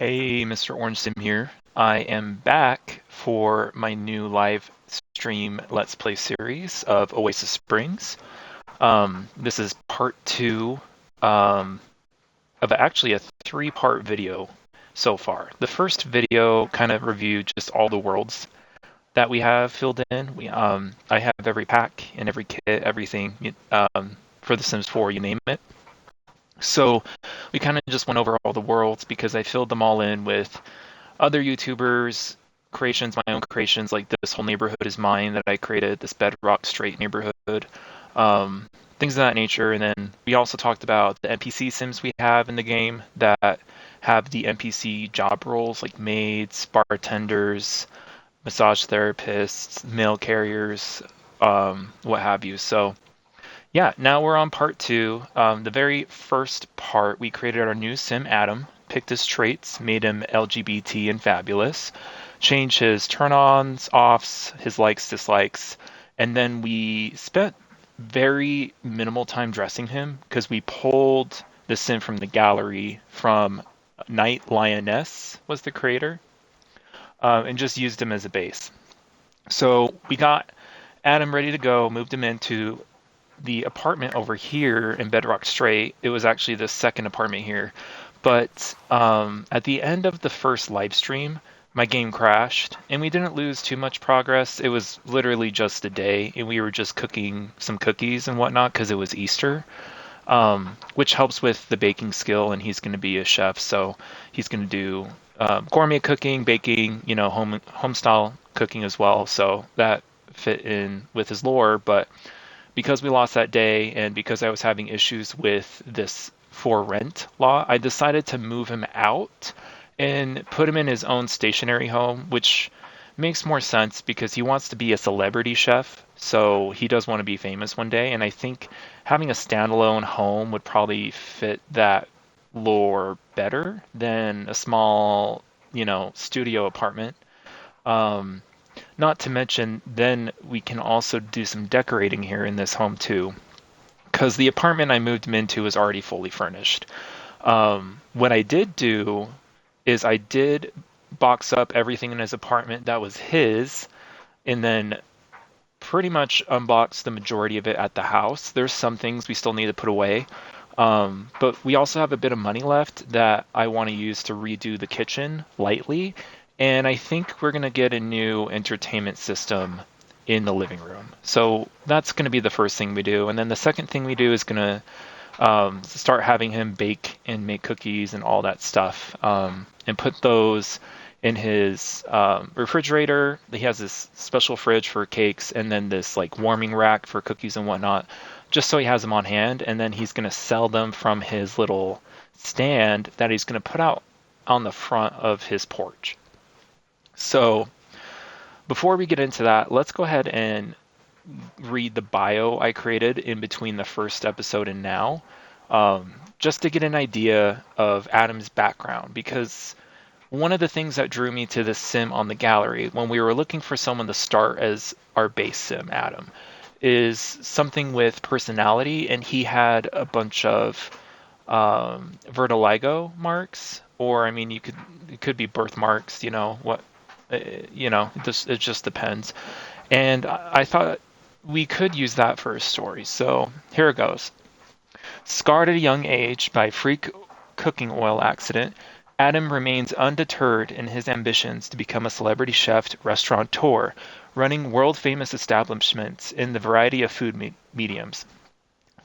Hey, mrORANGEsim here. I am back for my new live stream Let's Play series of Oasis Springs. This is part two of actually a three-part video so far. The first video kind of reviewed just all the worlds that we have filled in. I have every pack and every kit, everything for The Sims 4, you name it. So we kind of just went over all the worlds because I filled them all in with other YouTubers' creations, my own creations, like this whole neighborhood is mine that I created, this Bedrock Strait neighborhood, things of that nature. And then we also talked about the NPC Sims we have in the game that have the NPC job roles like maids, bartenders, massage therapists, mail carriers, what have you. So yeah, now we're on part two. The very first part, we created our new sim, Adam, picked his traits, made him LGBT and fabulous, changed his turn-ons, offs, his likes, dislikes, and then we spent very minimal time dressing him because we pulled the sim from the gallery from Night Lioness was the creator, and just used him as a base. So we got Adam ready to go, moved him into the apartment over here in Bedrock Strait. It was actually the second apartment here. But at the end of the first live stream, my game crashed and we didn't lose too much progress. It was literally just a day and we were just cooking some cookies and whatnot because it was Easter, which helps with the baking skill. And he's going to be a chef. So he's going to do gourmet cooking, baking, home style cooking as well. So that fit in with his lore. But because we lost that day and because I was having issues with this for rent law, I decided to move him out and put him in his own stationary home, which makes more sense because he wants to be a celebrity chef. So he does want to be famous one day. And I think having a standalone home would probably fit that lore better than a small, studio apartment. Um, Not to mention, then we can also do some decorating here in this home too, because the apartment I moved him into is already fully furnished. What I did do is I did box up everything in his apartment that was his, and then pretty much unbox the majority of it at the house. There's some things we still need to put away. But we also have a bit of money left that I want to use to redo the kitchen lightly. And I think we're going to get a new entertainment system in the living room. So that's going to be the first thing we do. And then the second thing we do is going to start having him bake and make cookies and all that stuff, and put those in his refrigerator. He has this special fridge for cakes and then this like warming rack for cookies and whatnot, just so he has them on hand. And then he's going to sell them from his little stand that he's going to put out on the front of his porch. So before we get into that, let's go ahead and read the bio I created in between the first episode and now, just to get an idea of Adam's background, because one of the things that drew me to this sim on the gallery when we were looking for someone to start as our base sim, Adam, is something with personality, and he had a bunch of vertigo marks, or I mean, it could be birthmarks, it just depends. And I thought we could use that for a story. So here it goes. Scarred at a young age by a freak cooking oil accident, Adam remains undeterred in his ambitions to become a celebrity chef restaurateur, running world-famous establishments in the variety of food mediums.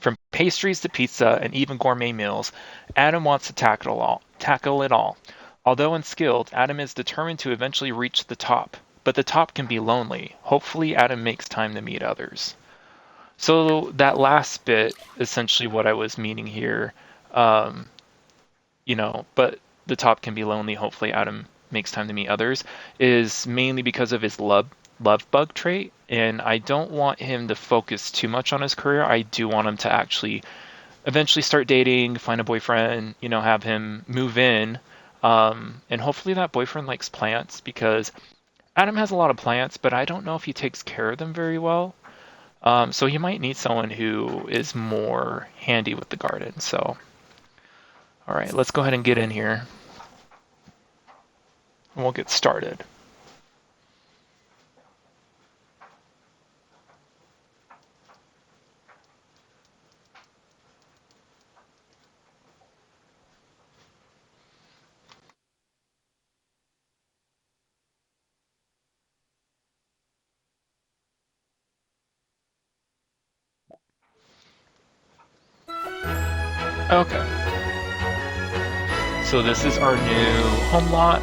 From pastries to pizza and even gourmet meals, Adam wants to tackle it all. Although unskilled, Adam is determined to eventually reach the top, but the top can be lonely. Hopefully, Adam makes time to meet others. So that last bit, essentially what I was meaning here, but the top can be lonely. Hopefully, Adam makes time to meet others, is mainly because of his love bug trait. And I don't want him to focus too much on his career. I do want him to actually eventually start dating, find a boyfriend, have him move in. And hopefully that boyfriend likes plants, because Adam has a lot of plants, but I don't know if he takes care of them very well. So he might need someone who is more handy with the garden. So, all right, let's go ahead and get in here. and we'll get started. Okay, so this is our new home lot.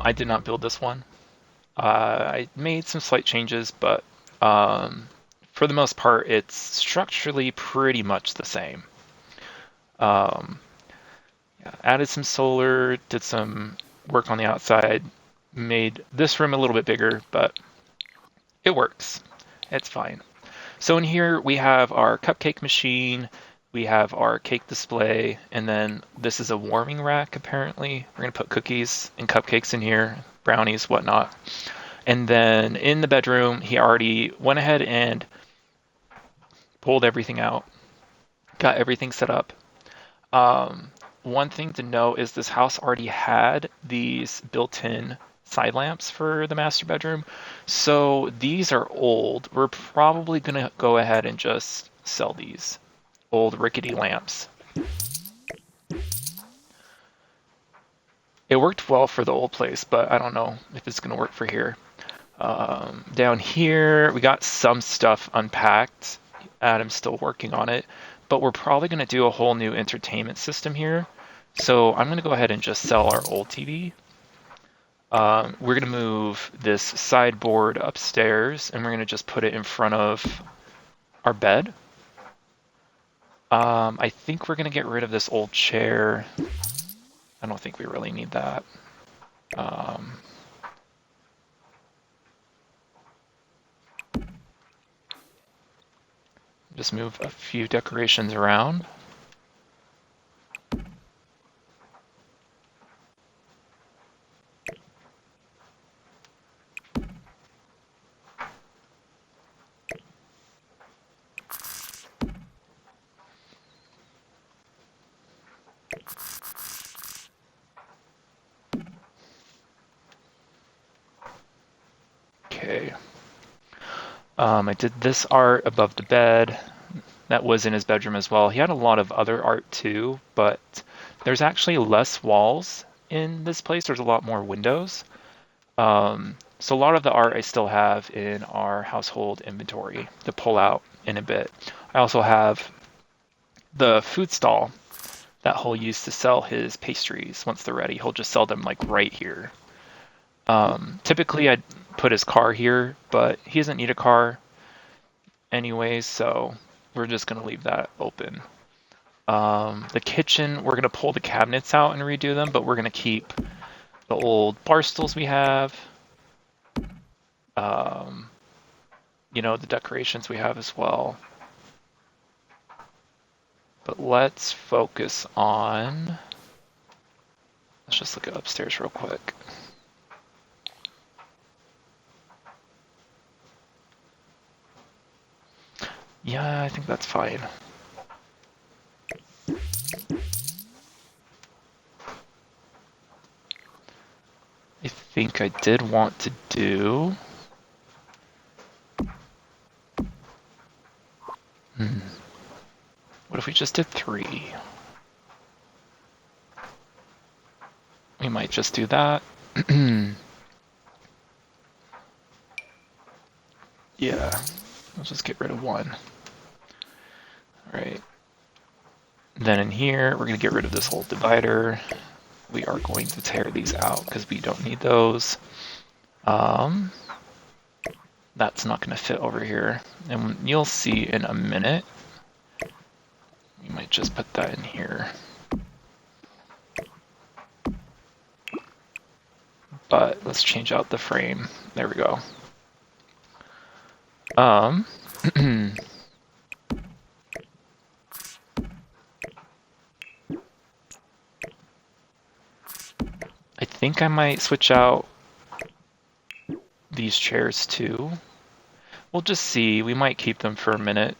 I did not build this one. I made some slight changes, but for the most part, it's structurally pretty much the same. Yeah, added some solar, did some work on the outside, made this room a little bit bigger, but it works. It's fine. So in here we have our cupcake machine, we have our cake display, and then this is a warming rack apparently. We're gonna put cookies and cupcakes in here, brownies, whatnot. And then in the bedroom, he already went ahead and pulled everything out, got everything set up. One thing to note is this house already had these built-in side lamps for the master bedroom. So these are old. We're probably going to go ahead and just sell these old rickety lamps. It worked well for the old place, but I don't know if it's going to work for here. Down here, we got some stuff unpacked. Adam's still working on it, but we're probably going to do a whole new entertainment system here. So I'm going to go ahead and just sell our old TV. We're going to move this sideboard upstairs, and we're going to just put it in front of our bed. I think we're going to get rid of this old chair. I don't think we really need that. Just move a few decorations around. Okay. I did this art above the bed. That was in his bedroom as well. He had a lot of other art too, but there's actually less walls in this place. There's a lot more windows. So a lot of the art I still have in our household inventory to pull out in a bit. I also have the food stall that he'll use to sell his pastries once they're ready. He'll just sell them like right here. Typically I'd put his car here, but he doesn't need a car anyways, so we're just gonna leave that open. The kitchen, we're gonna pull the cabinets out and redo them, but we're gonna keep the old bar stools we have. The decorations we have as well. But let's focus on, let's just look at upstairs real quick. Yeah, I think that's fine. I think I did want to do... What if we just did 3? We might just do that. Yeah, let's just get rid of 1. All right. Then in here, we're going to get rid of this whole divider. We are going to tear these out because we don't need those. That's not going to fit over here. And you'll see in a minute. We might just put that in here. But let's change out the frame. There we go. I think I might switch out these chairs too. We'll just see. We might keep them for a minute.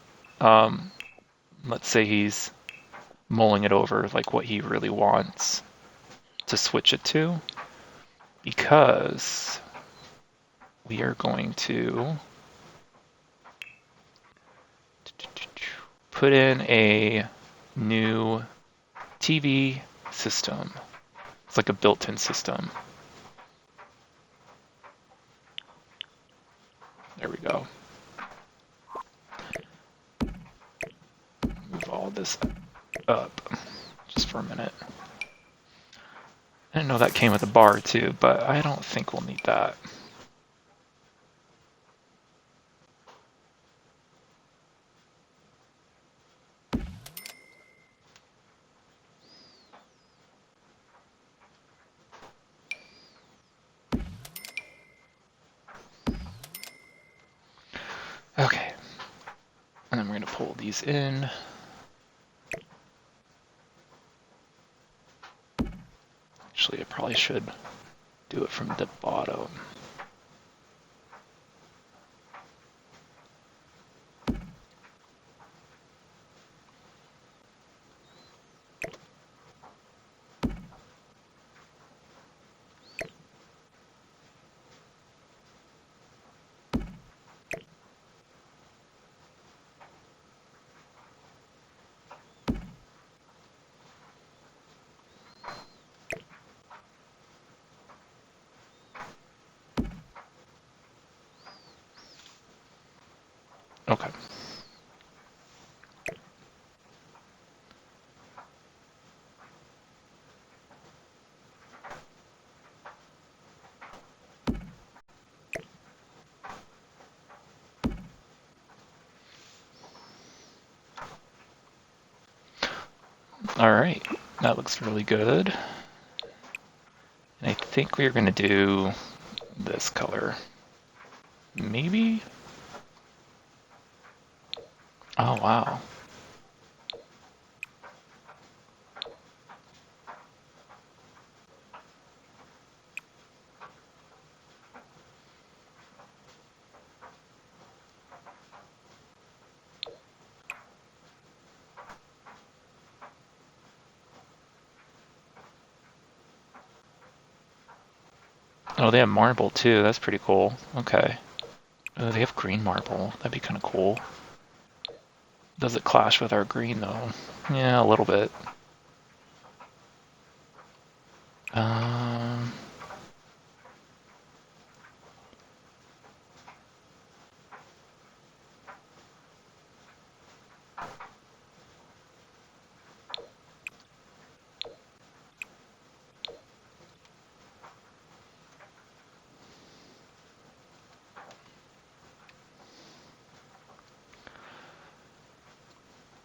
Let's say he's mulling it over, like what he really wants to switch it to, because we are going to put in a new TV system. It's like a built-in system. There we go. Move all this up just for a minute. I didn't know that came with a bar too, but I don't think we'll need that. Okay, and then we're going to pull these in. Actually, I probably should do it from the bottom. Okay. All right, that looks really good. And I think we're going to do this color. Maybe? Oh, wow. Oh, they have marble too. That's pretty cool. Okay. Oh, they have green marble. That'd be kind of cool. Does it clash with our green though? Yeah, a little bit. Um,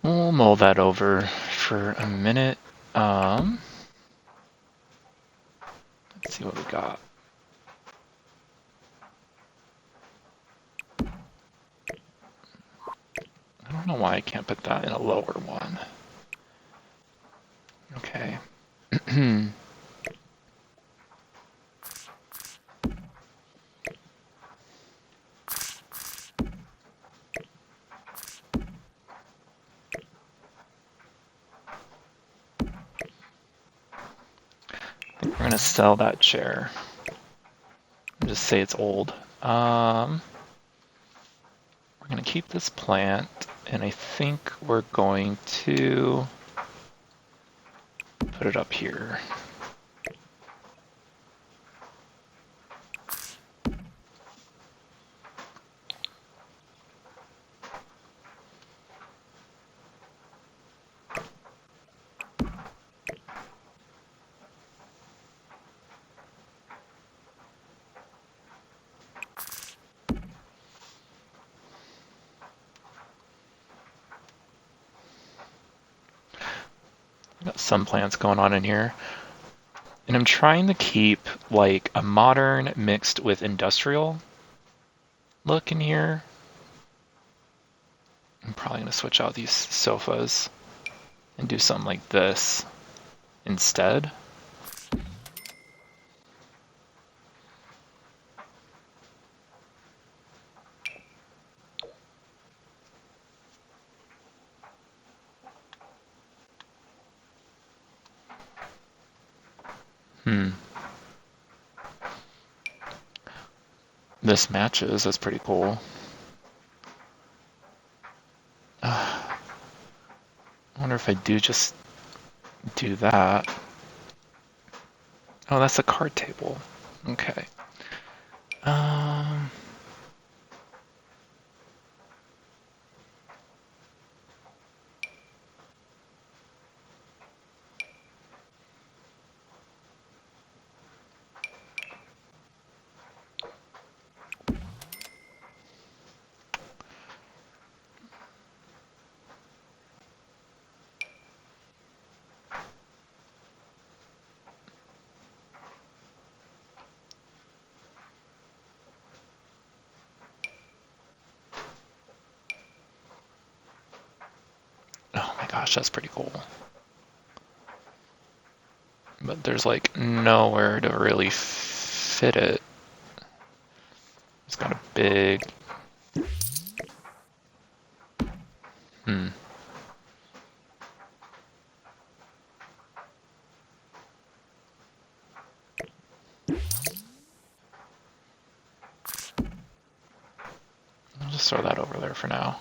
we'll mull that over for a minute. Let's see what we got. I don't know why I can't put that in a lower one. Okay. We're gonna sell that chair. And just say it's old. We're gonna keep this plant, and I think we're going to put it up here. Got some plants going on in here. And I'm trying to keep like a modern mixed with industrial look in here. I'm probably going to switch out these sofas and do something like this instead. Hmm. This matches. That's pretty cool. I wonder if I do just do that. Oh, that's a card table. Okay. Um. Oh my gosh, that's pretty cool. But there's like nowhere to really fit it. It's got a big. Hmm. I'll just throw that over there for now.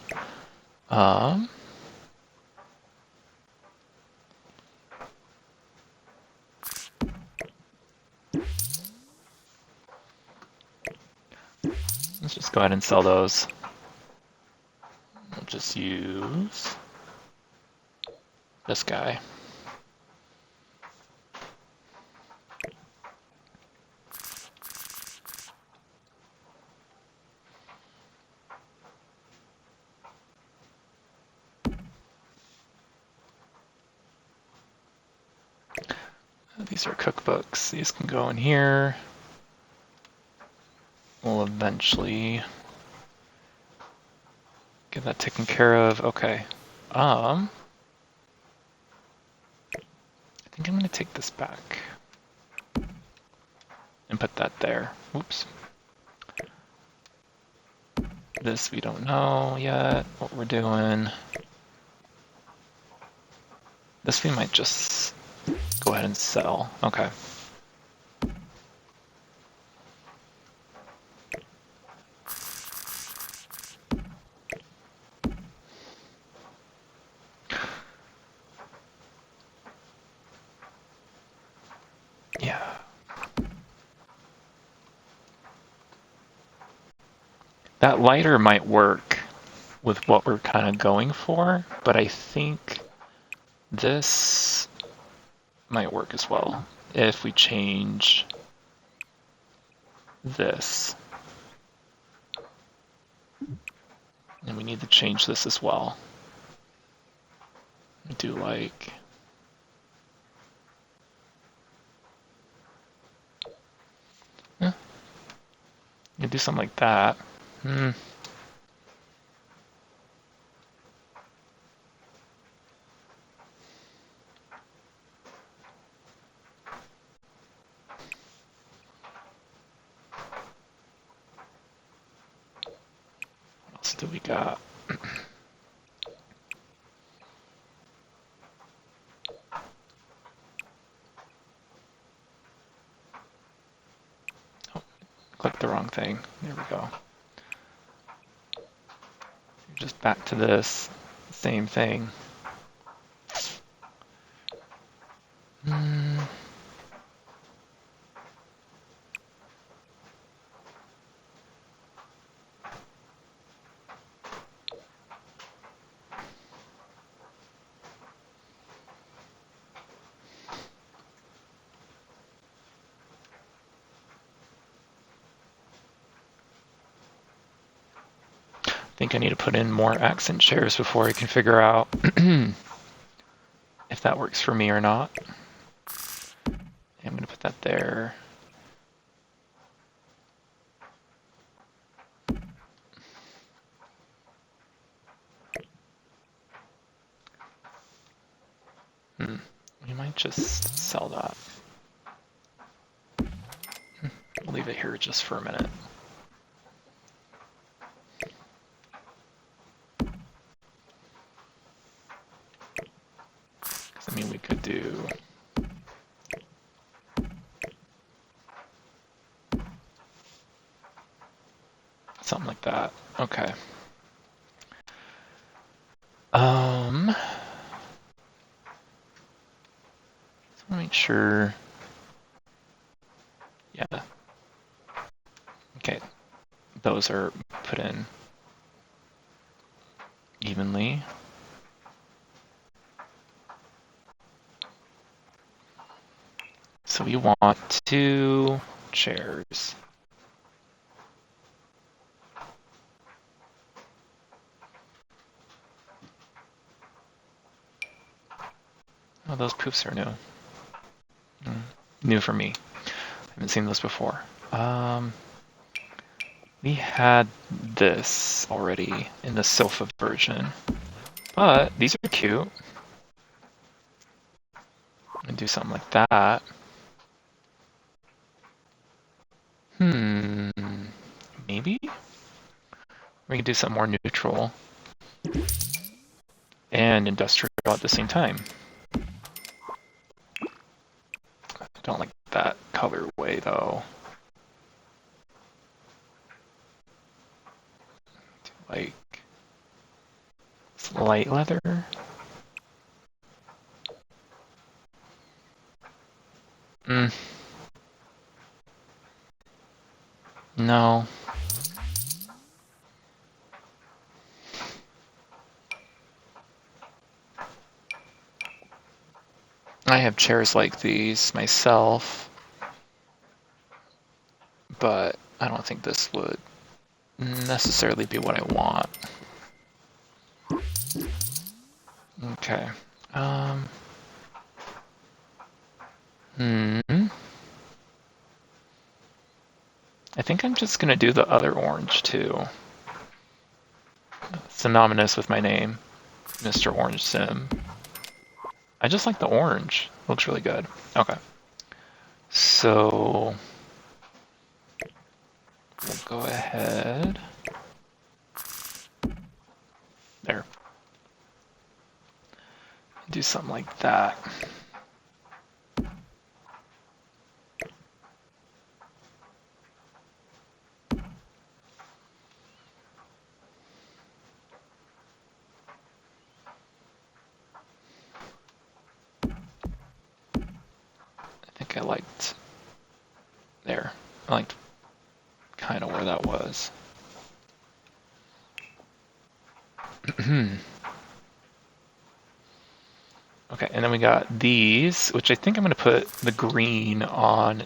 Let's just go ahead and sell those. We'll just use this guy. These are cookbooks. These can go in here. We'll eventually get that taken care of. Okay. I think I'm going to take this back and put that there. Oops. This we don't know yet what we're doing. This we might just go ahead and sell. Okay. Yeah. That lighter might work with what we're kind of going for, but I think this might work as well if we change this. And we need to change this as well. We do like... You do something like that. What else do we got? Oh, clicked the wrong thing. There we go. Just back to this. Same thing. I think I need to put in more accent chairs before I can figure out if that works for me or not. I'm going to put that there. We might just sell that. We'll leave it here just for a minute. I mean, we could do Something like that. Okay. Just want to make sure. Yeah. Okay. Those are put in evenly. So we want 2 chairs. Oh, those poofs are new. New for me. I haven't seen those before. We had this already in the sofa version, but these are cute. And do something like that. Maybe we can do something more neutral and industrial at the same time. I don't like that colorway though. Like light leather. No. I have chairs like these myself, but I don't think this would necessarily be what I want. Okay. I think I'm just gonna do the other orange too. Synonymous with my name, mrORANGEsim. I just like the orange. Looks really good. Okay. So we'll go ahead. There. Do something like that. I think I liked there. I liked kind of where that was. Okay, and then we got these, which I think I'm going to put the green on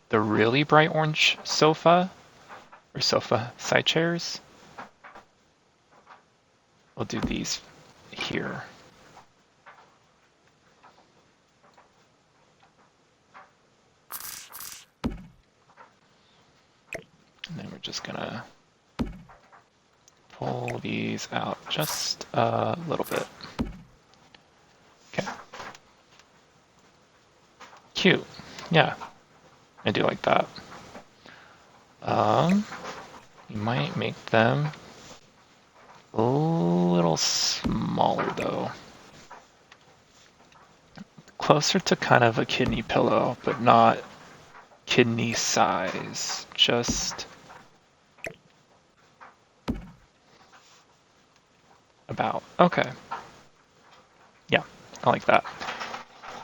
the really bright orange sofa, or sofa side chairs. We'll do these here. And then we're just going to pull these out just a little bit. Okay. Cute. Yeah, I do like that. You might make them a little smaller though. Closer to kind of a kidney pillow, but not kidney size. Just about. Okay. Yeah, I like that.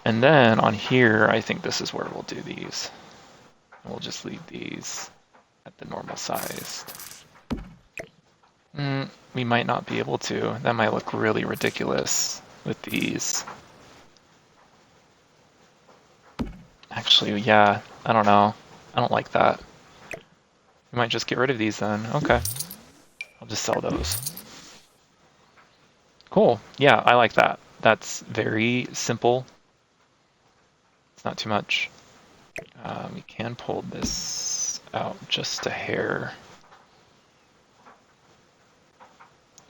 And then on here, I think this is where we'll do these. We'll just leave these at the normal size. We might not be able to. That might look really ridiculous with these. Actually, yeah, I don't know. I don't like that. We might just get rid of these then. Okay. I'll just sell those. Cool. Yeah, I like that. That's very simple. It's not too much. We can pull this out just a hair.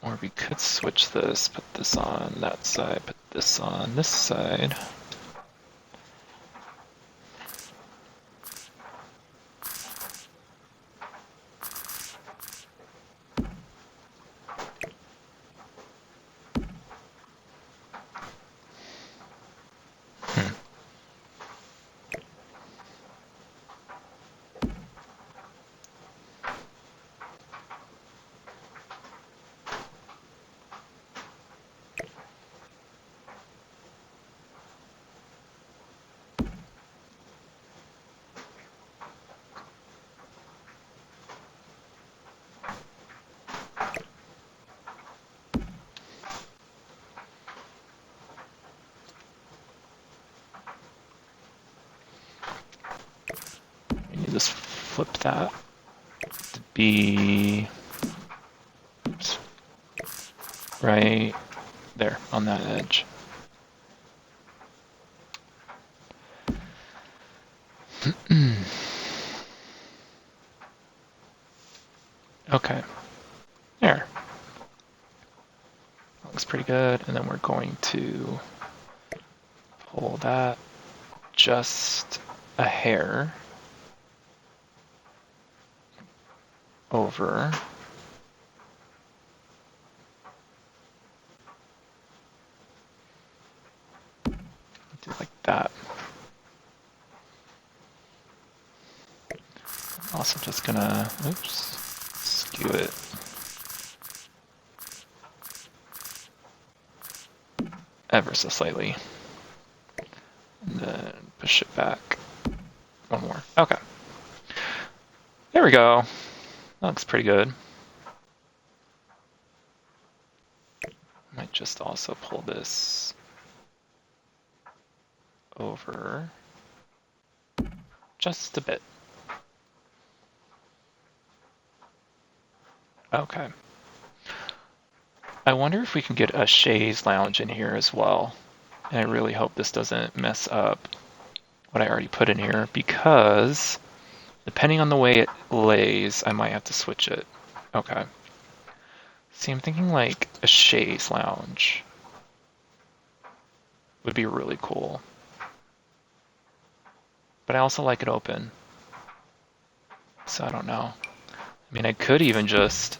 Or we could switch this, put this on that side, put this on this side. flip that to be, oops, right there on that edge. Okay, there. Looks pretty good. And then we're going to pull that just a hair over. Do like that. I'm also just gonna, oops, skew it. Ever so slightly. And then push it back. One more. Okay. There we go. That looks pretty good. Might just also pull this over just a bit. Okay. I wonder if we can get a chaise lounge in here as well. And I really hope this doesn't mess up what I already put in here, because depending on the way it lays, I might have to switch it. Okay. See, I'm thinking like a chaise lounge would be really cool. But I also like it open. So I don't know. I mean, I could even just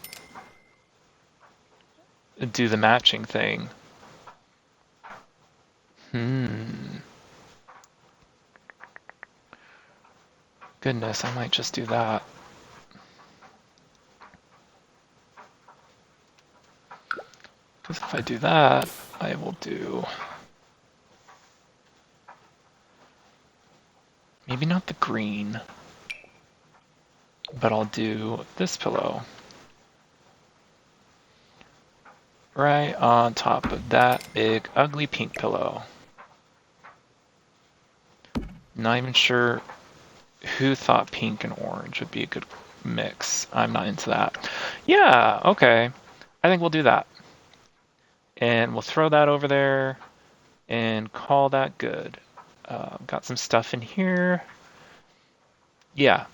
do the matching thing. Goodness, I might just do that. Because if I do that, I will do... maybe not the green, but I'll do this pillow. Right on top of that big, ugly pink pillow. Not even sure who thought pink and orange would be a good mix. I'm not into that. Yeah, okay. I think we'll do that. And we'll throw that over there and call that good. Got some stuff in here. Yeah.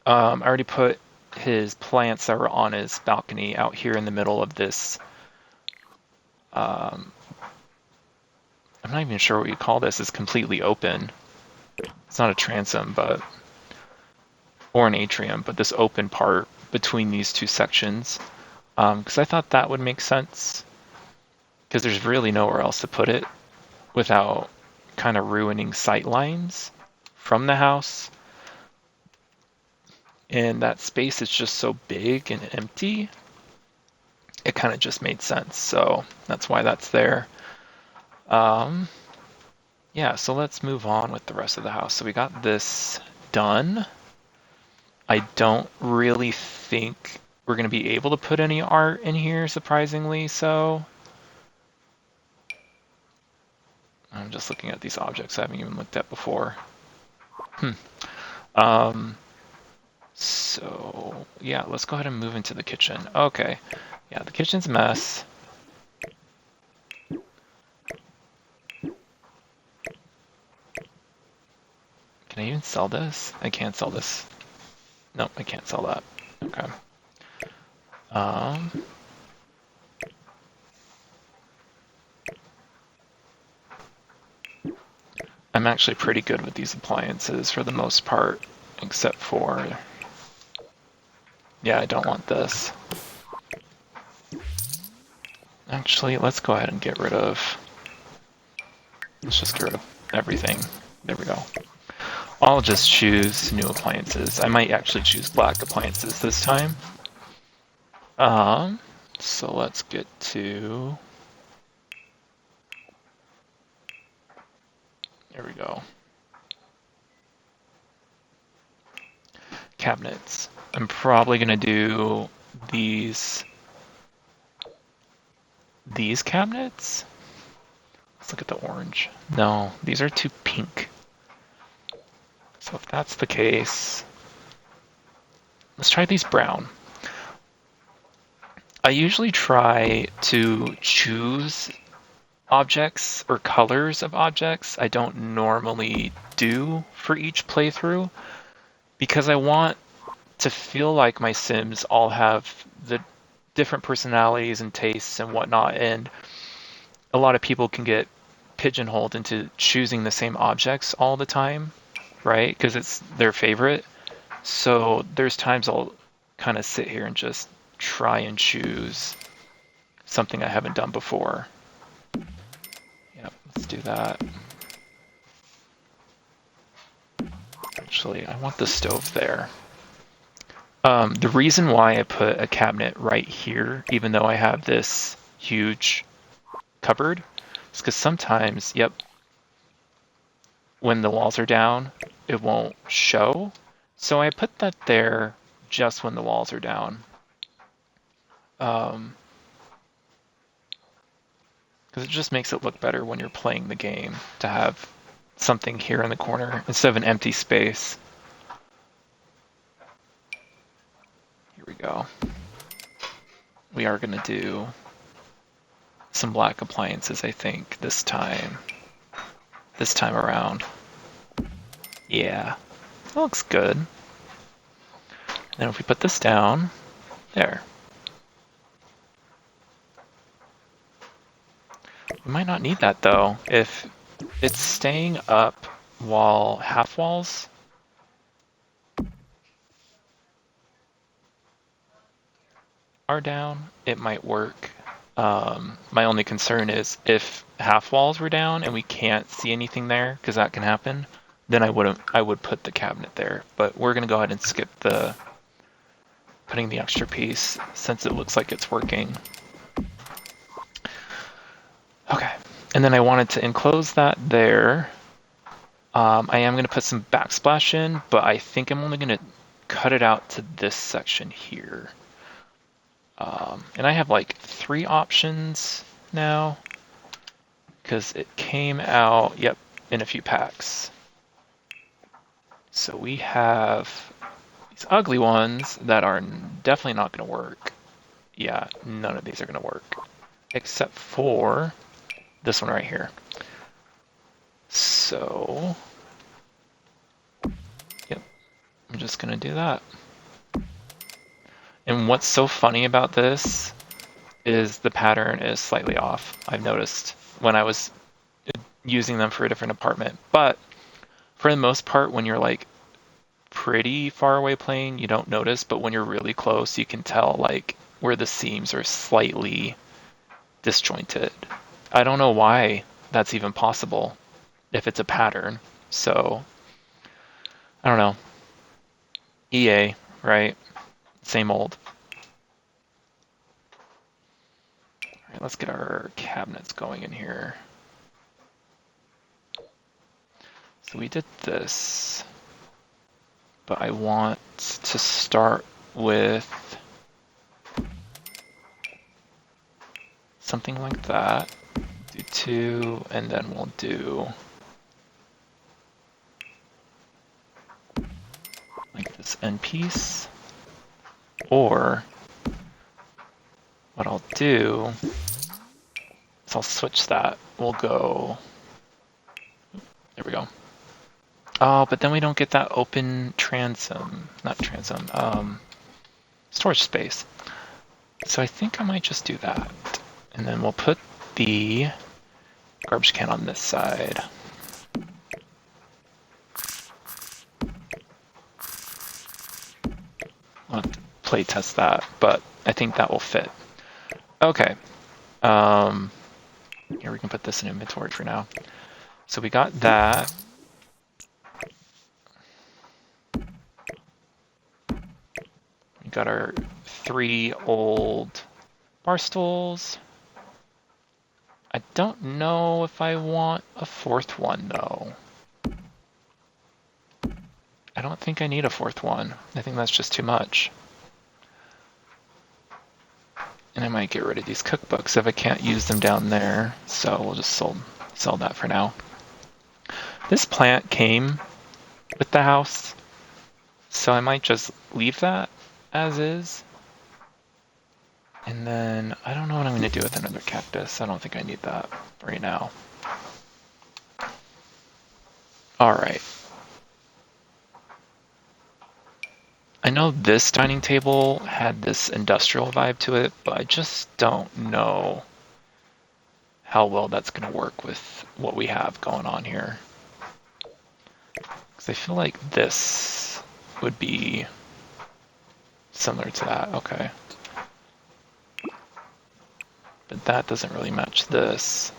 I already put his plants that were on his balcony out here in the middle of this. I'm not even sure what you call this. It's completely open. It's not a transom, but or an atrium, but this open part between these two sections. Because I thought that would make sense. Because there's really nowhere else to put it without kind of ruining sight lines from the house. And that space is just so big and empty. It kind of just made sense. So that's why that's there. Yeah, so let's move on with the rest of the house. So we got this done. I don't really think we're going to be able to put any art in here, surprisingly so. I'm just looking at these objects I haven't even looked at before. So, yeah, let's go ahead and move into the kitchen. Okay, yeah, the kitchen's a mess. Can I even sell this? I can't sell this. No, I can't sell that. Okay. I'm actually pretty good with these appliances for the most part, except for... yeah, I don't want this. Actually, let's go ahead and get rid of... let's just get rid of everything. There we go. I'll just choose new appliances. I might actually choose black appliances this time. So let's get to... there we go. Cabinets. I'm probably going to do these cabinets. Let's look at the orange. No, these are too pink. So if that's the case, let's try these brown. I usually try to choose objects or colors of objects I don't normally do for each playthrough because I want to feel like my Sims all have the different personalities and tastes and whatnot, and a lot of people can get pigeonholed into choosing the same objects all the time, right? Because it's their favorite. So there's times I'll kind of sit here and just try and choose something I haven't done before. Yep, let's do that. Actually, I want the stove there. The reason why I put a cabinet right here, even though I have this huge cupboard, is because sometimes, yep, when the walls are down, it won't show. So I put that there just when the walls are down. Because it just makes it look better when you're playing the game to have something here in the corner instead of an empty space. Here we go. We are going to do some black appliances, I think, this time around. Yeah, that looks good. Then if we put this down, there. We might not need that though. If it's staying up while half walls are down, it might work. My only concern is if half walls were down and we can't see anything there, because that can happen, then I would put the cabinet there. But we're gonna go ahead and skip putting the extra piece since it looks like it's working. Okay, and then I wanted to enclose that there. I am gonna put some backsplash in, but I think I'm only gonna cut it out to this section here. And I have like 3 options now because it came out, yep, in a few packs. So we have these ugly ones that are definitely not going to work. Yeah, none of these are going to work except for this one right here. So, yep, I'm just going to do that. And what's so funny about this is the pattern is slightly off. I've noticed when I was using them for a different apartment. But for the most part, when you're like pretty far away playing, you don't notice. But when you're really close, you can tell like where the seams are slightly disjointed. I don't know why that's even possible if it's a pattern. So I don't know. EA, right? Same old. All right, let's get our cabinets going in here. So we did this, but I want to start with something like that. Do 2, and then we'll do like this end piece. Or what I'll do is I'll switch that. We'll go, there we go. Oh, but then we don't get that open storage space. So I think I might just do that. And then we'll put the garbage can on this side. I'll play test that, but I think that will fit. Okay. Here we can put this in inventory for now. So we got that. We got our 3 old bar stools. I don't know if I want a 4th one though. I don't think I need a 4th one. I think that's just too much. And I might get rid of these cookbooks if I can't use them down there. So we'll just sell that for now. This plant came with the house, so I might just leave that as is. And then I don't know what I'm going to do with another cactus. I don't think I need that right now. All right. I know this dining table had this industrial vibe to it, but I just don't know how well that's going to work with what we have going on here. Because I feel like this would be similar to that. Okay. But that doesn't really match this.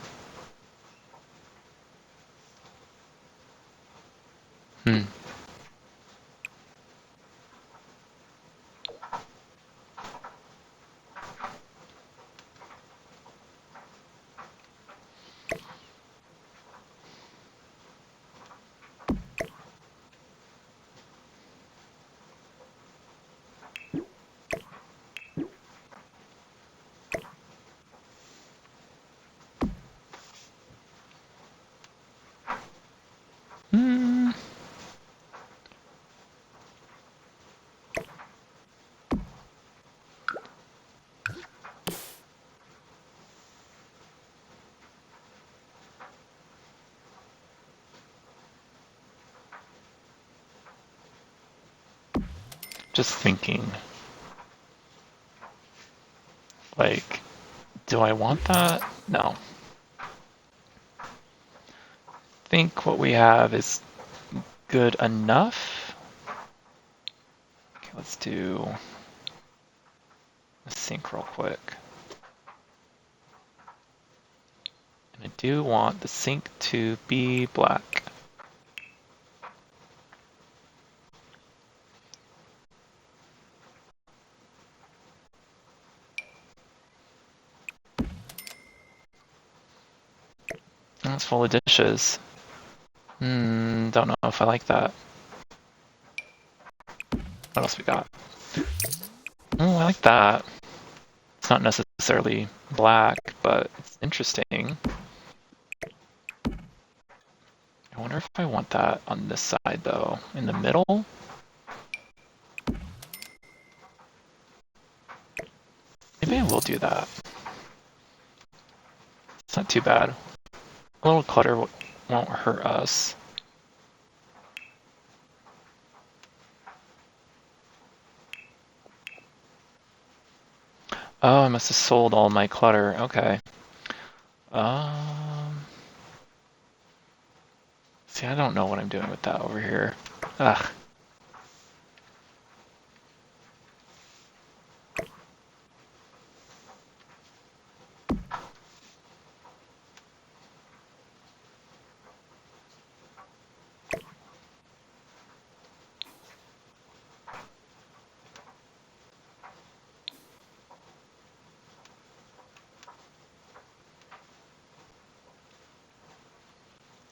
Just thinking, like, do I want that? No. I think what we have is good enough. Okay, let's do a sink real quick. And I do want the sink to be black. That's full of dishes. Don't know if I like that. What else we got? Oh, I like that. It's not necessarily black, but it's interesting. I wonder if I want that on this side, though. In the middle? Maybe I will do that. It's not too bad. A little clutter won't hurt us. Oh, I must have sold all my clutter. Okay. See, I don't know what I'm doing with that over here. Ugh.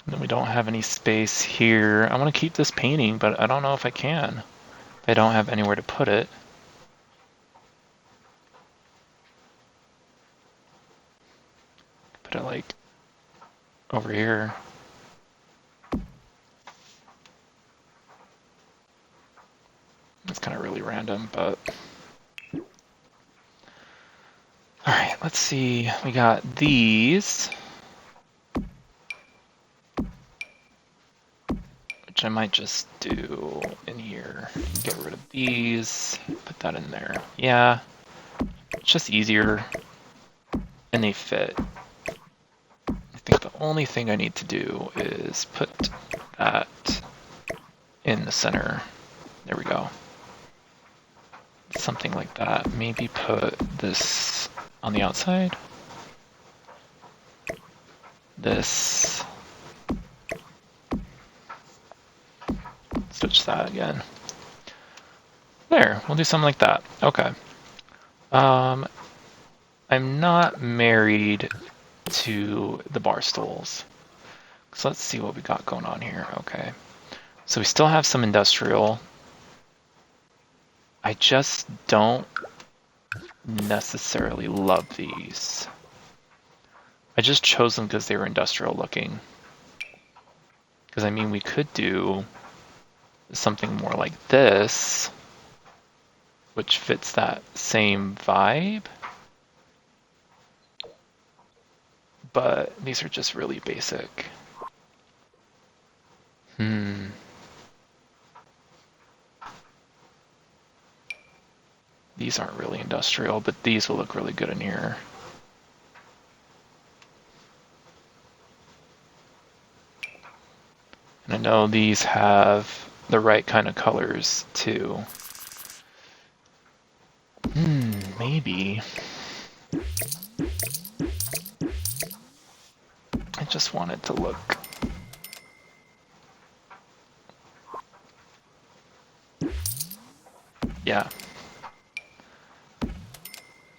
Then we don't have any space here. I want to keep this painting, but I don't know if I can. I don't have anywhere to put it. Put it like over here. It's kind of really random, but... Alright, let's see. We got these. Which I might just do in here. Get rid of these. Put that in there. Yeah. It's just easier. And they fit. I think the only thing I need to do is put that in the center. There we go. Something like that. Maybe put this on the outside. This. Switch that again. There, we'll do something like that. Okay. I'm not married to the bar stools. So let's see what we got going on here. Okay. So we still have some industrial. I just don't necessarily love these. I just chose them because they were industrial looking. Because I mean, we could do something more like this. which fits that same vibe. But these are just really basic. These aren't really industrial, but these will look really good in here. And I know these have the right kind of colors too. Maybe. I just want it to look. Yeah.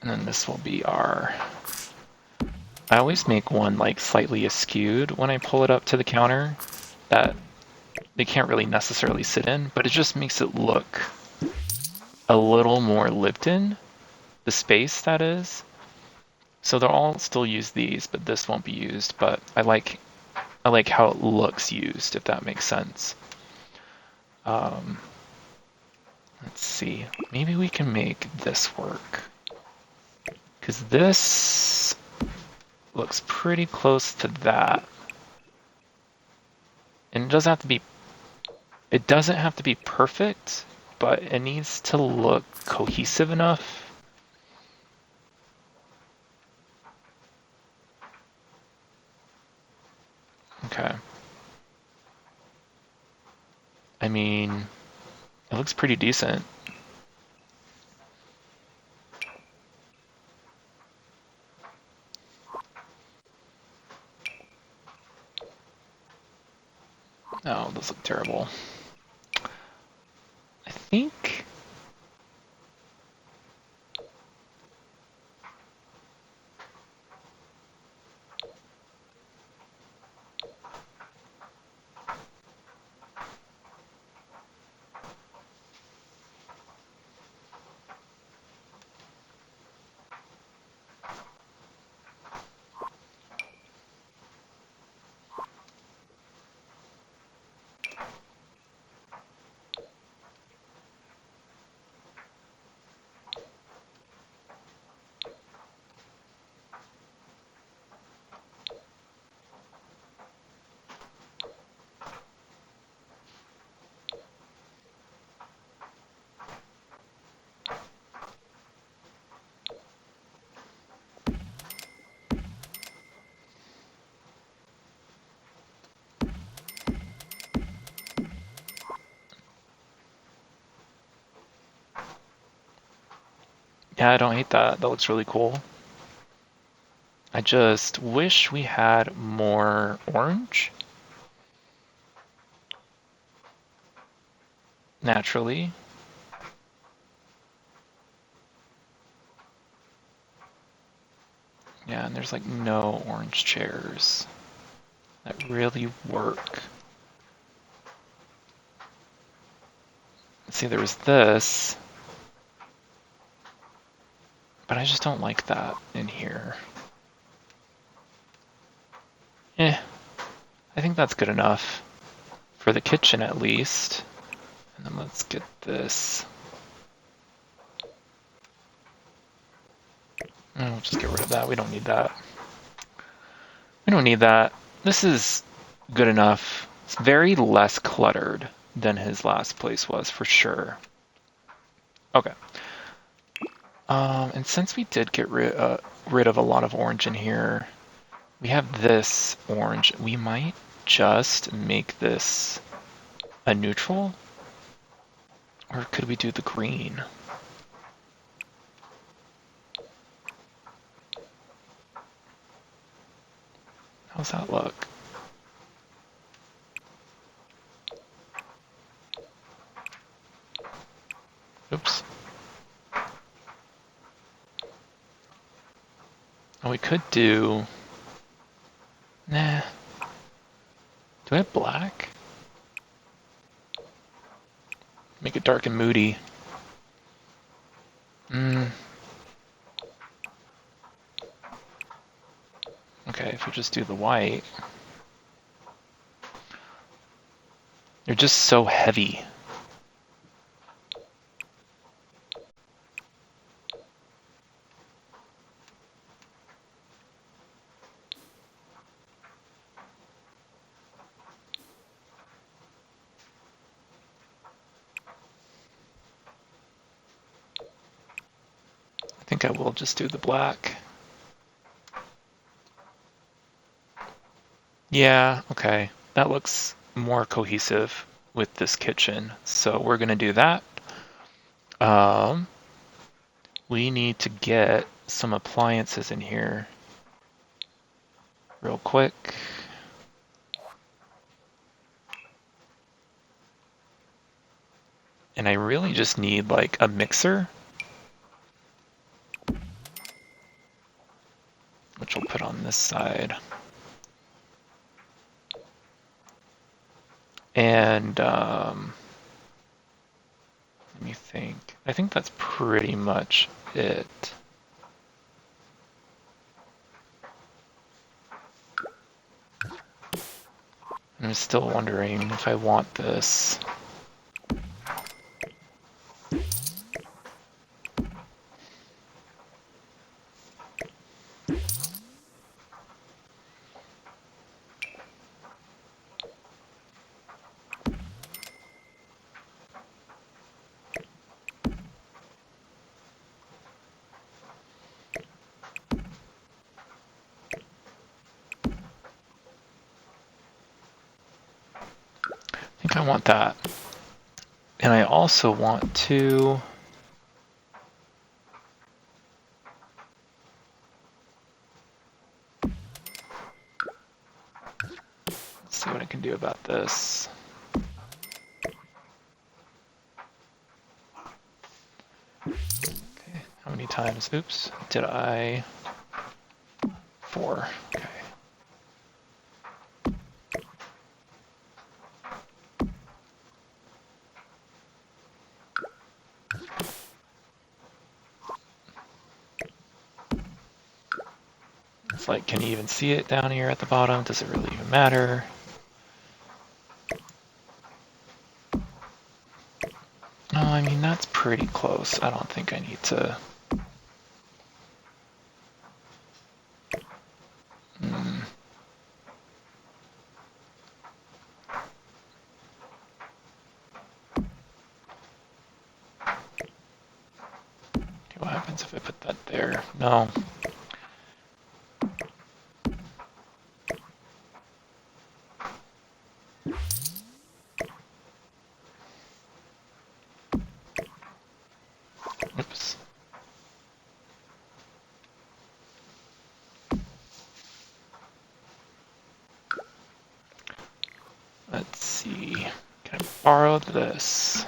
And then this will be our. I always make one like slightly askewed when I pull it up to the counter that they can't really necessarily sit in, but it just makes it look a little more lived in, the space that is. So they'll all still use these, but this won't be used, but I like how it looks used, if that makes sense. Let's see, maybe we can make this work. Because this looks pretty close to that. And it doesn't have to be perfect, but it needs to look cohesive enough. Okay. I mean, it looks pretty decent. No, those look terrible. I think. Yeah, I don't hate that. That looks really cool. I just wish we had more orange. Naturally. Yeah, and there's like no orange chairs that really work. See, there was this, but I just don't like that in here. I think that's good enough for the kitchen at least. And then let's get this. We'll just get rid of that. We don't need that. We don't need that. This is good enough. It's very less cluttered than his last place was, for sure. Okay. And since we did get rid of a lot of orange in here, we have this orange. We might just make this a neutral? Or could we do the green? How's that look? Oops. Oh, we could do... Nah. Do I have black? Make it dark and moody. Okay, if we just do the white. They're just so heavy. think I will just do the black. Yeah, okay. That looks more cohesive with this kitchen. So we're gonna do that. We need to get some appliances in here real quick. And I really just need like a mixer, which we'll put on this side. And let me think. I think that's pretty much it. I'm still wondering if I want this. I think I want that. And I also want to... Let's see what I can do about this. Okay, how many times, oops, did I? 4, okay. It's like, can you even see it down here at the bottom? Does it really even matter? Oh, I mean, that's pretty close. I don't think I need to... Okay, what happens if I put that there? No. Oops. Let's see. Can I borrow this?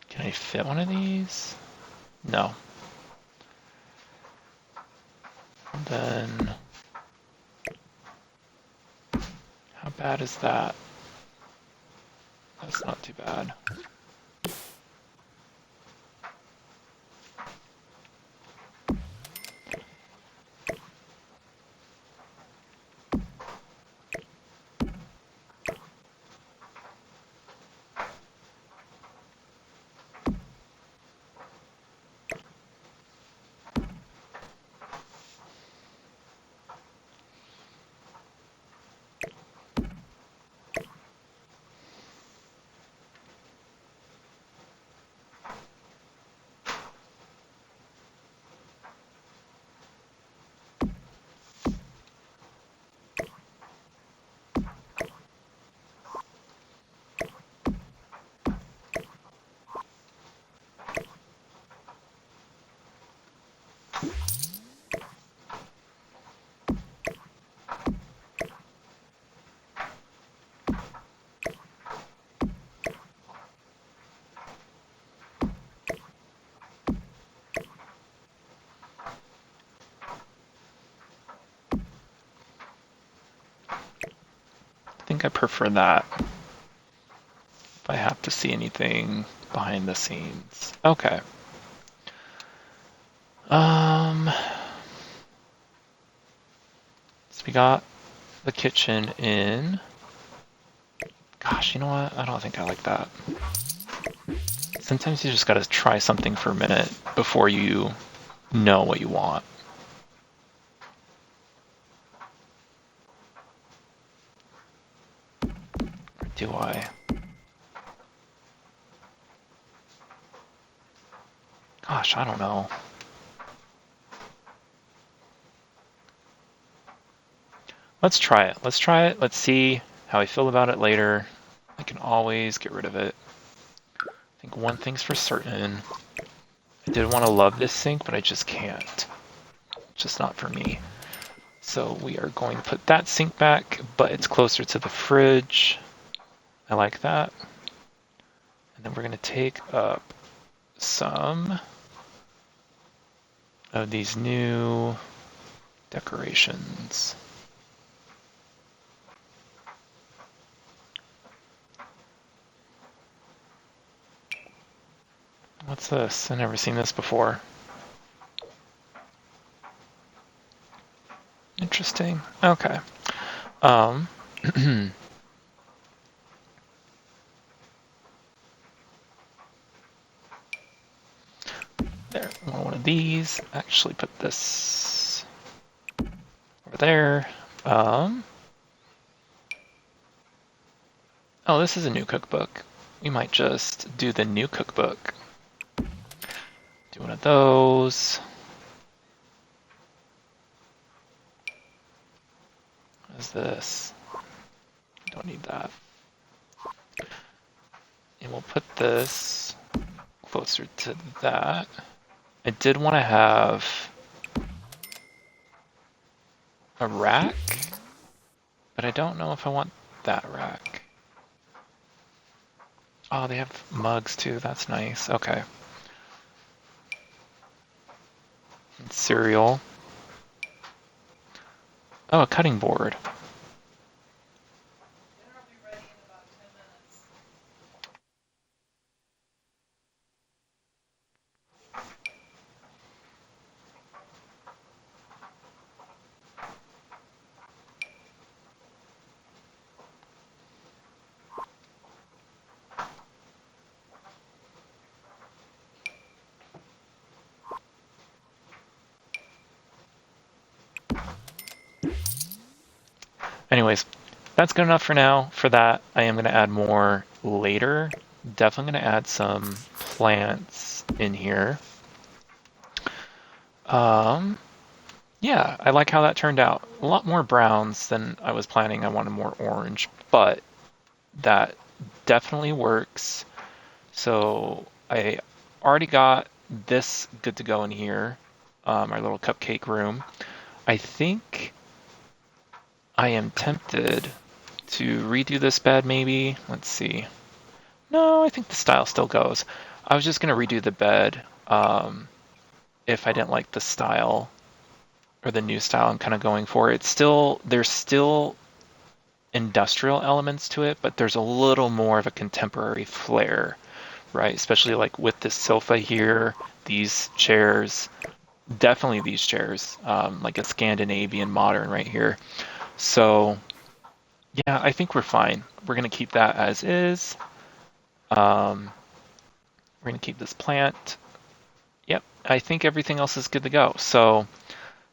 Can I fit one of these? No. And then, how bad is that? That's not too bad. I think I prefer that. If I have to see anything behind the scenes. Okay. So we got the kitchen in. Gosh, you know what? I don't think I like that. Sometimes you just gotta try something for a minute before you know what you want. Or do I? Gosh, I don't know. Let's try it. Let's try it. Let's see how I feel about it later. I can always get rid of it. I think one thing's for certain. I did want to love this sink, but I just can't. It's just not for me. So we are going to put that sink back, but it's closer to the fridge. I like that. And then we're going to take up some of these new decorations. What's this? I've never seen this before. Interesting. Okay. There, one of these. Actually put this over there. Oh, this is a new cookbook. We might just do the new cookbook. Do one of those. What is this? Don't need that. And we'll put this closer to that. I did want to have a rack, but I don't know if I want that rack. Oh, they have mugs too. That's nice. Okay. And cereal. Oh, a cutting board. Anyways, that's good enough for now. For that, I am going to add more later. Definitely going to add some plants in here. Yeah, I like how that turned out. A lot more browns than I was planning. I wanted more orange, but that definitely works. So I already got this good to go in here, our little cupcake room. I think I am tempted to redo this bed maybe. Let's see. No, I think the style still goes. I was just going to redo the bed if I didn't like the style or the new style I'm kind of going for. There's still industrial elements to it, but there's a little more of a contemporary flair, right? Especially like with this sofa here, these chairs, definitely these chairs, like a Scandinavian modern right here. So yeah, I think we're fine. We're going to keep that as is. We're going to keep this plant. Yep, I think everything else is good to go. So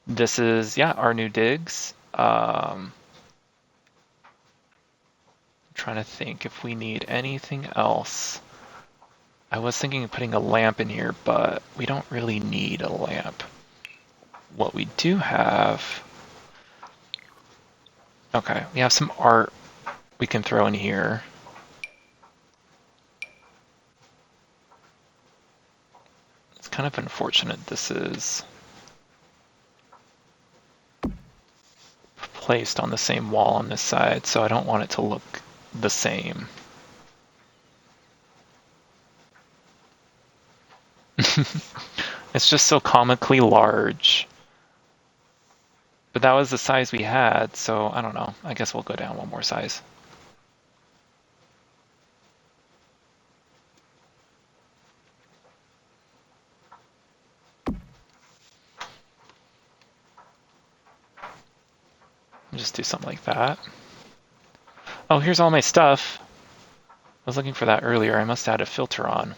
this is, yeah, our new digs. Trying to think if we need anything else. I was thinking of putting a lamp in here, but we don't really need a lamp. What we do have... Okay, we have some art we can throw in here. It's kind of unfortunate this is placed on the same wall on this side, so I don't want it to look the same. It's just so comically large. But that was the size we had, so I don't know. I guess we'll go down one more size. Just do something like that. Oh, here's all my stuff. was looking for that earlier. I must add a filter on.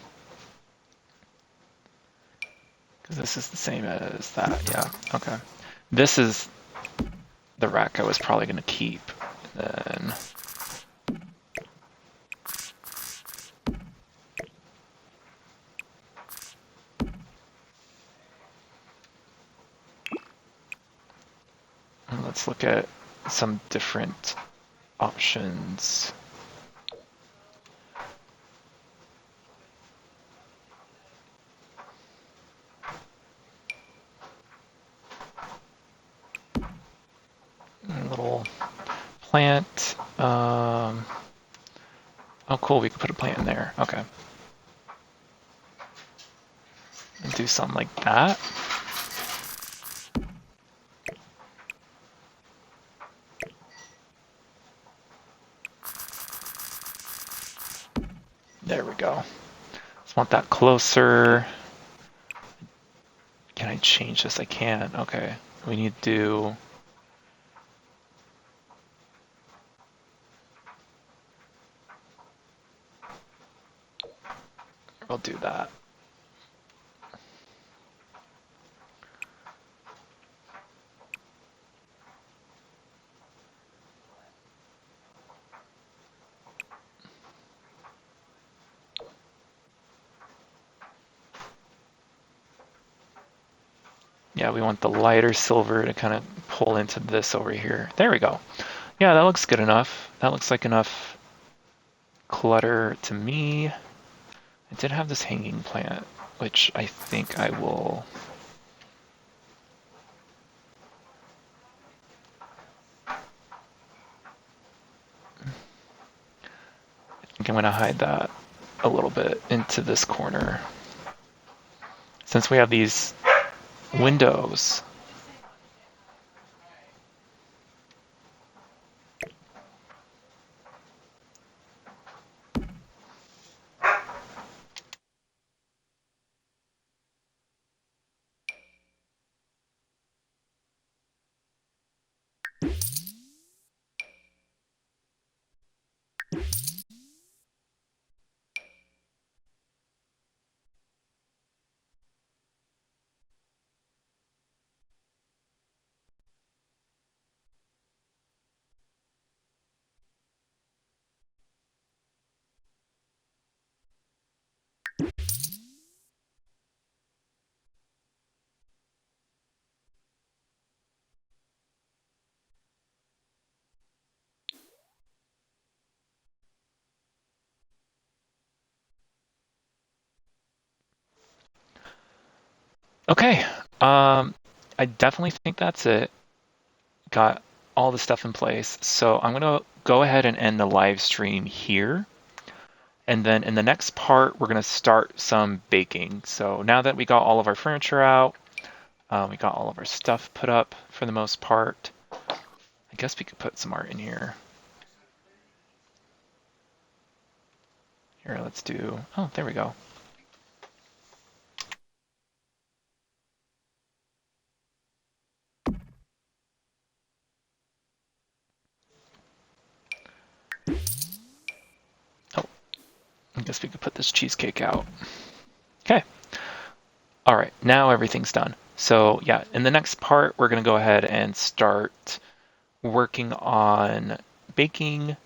Because this is the same as that, yeah, okay. This is the rack I was probably going to keep. Then and let's look at some different options. A little plant. Oh, cool. We could put a plant in there. Okay. And do something like that. There we go. Just want that closer. Can I change this? I can. Okay. We need to do. I'll do that. Yeah, we want the lighter silver to kind of pull into this over here. There we go. Yeah, that looks good enough. That looks like enough clutter to me. I did have this hanging plant, which I think I will. I think I'm going to hide that a little bit into this corner. Since we have these windows. Okay, I definitely think that's it. Got all the stuff in place. So I'm gonna go ahead and end the live stream here. And then in the next part, we're gonna start some baking. So now that we got all of our furniture out, we got all of our stuff put up for the most part. I guess we could put some art in here. Here, let's do, oh, there we go. Oh, I guess we could put this cheesecake out. Okay. All right, now everything's done. So yeah, in the next part, we're gonna go ahead and start working on baking,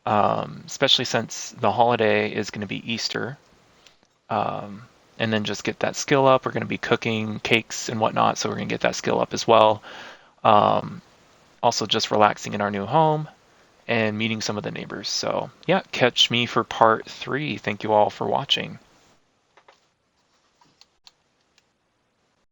especially since the holiday is gonna be Easter. And then just get that skill up. We're gonna be cooking cakes and whatnot, so we're gonna get that skill up as well. Also just relaxing in our new home and meeting some of the neighbors. So yeah, catch me for part 3. Thank you all for watching.